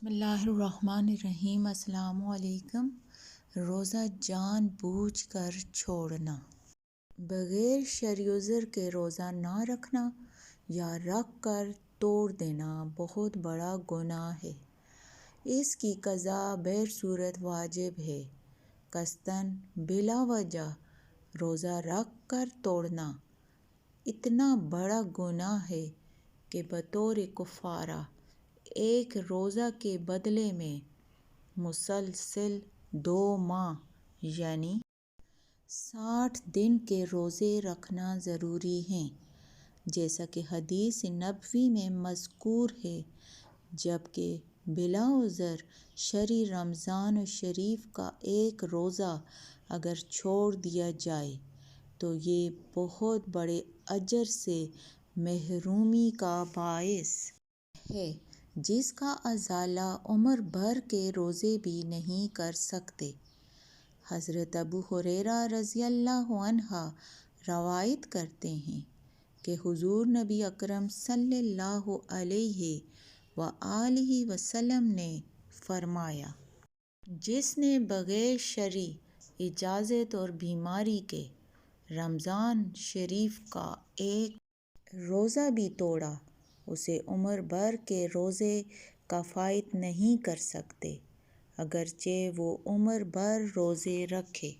بسم اللہ الرحمن الرحیم۔ السلام علیکم۔ روزہ جان بوجھ کر چھوڑنا، بغیر شرعی عذر کے روزہ نہ رکھنا یا رکھ کر توڑ دینا بہت بڑا گناہ ہے۔ اس کی قضا بہر صورت واجب ہے۔ قصداً بلا وجہ روزہ رکھ کر توڑنا اتنا بڑا گناہ ہے کہ بطور کفارہ ایک روزہ کے بدلے میں مسلسل 2 ماہ یعنی 60 دن کے روزے رکھنا ضروری ہے، جیسا کہ حدیث نبوی میں مذکور ہے، جبکہ بلا عذر شرعی رمضان شریف کا ایک روزہ اگر چھوڑ دیا جائے تو یہ بہت بڑے اجر سے محرومی کا باعث ہے، جس کا ازالہ عمر بھر کے روزے بھی نہیں کر سکتے۔ حضرت ابو ہریرہ رضی اللہ عنہ روایت کرتے ہیں کہ حضور نبی اکرم صلی اللہ علیہ وآلہ وسلم نے فرمایا، جس نے بغیر شرعی اجازت اور بیماری کے رمضان شریف کا ایک روزہ بھی توڑا، اسے عمر بھر کے روزے کفایت نہیں کر سکتے، اگرچہ وہ عمر بھر روزے رکھے۔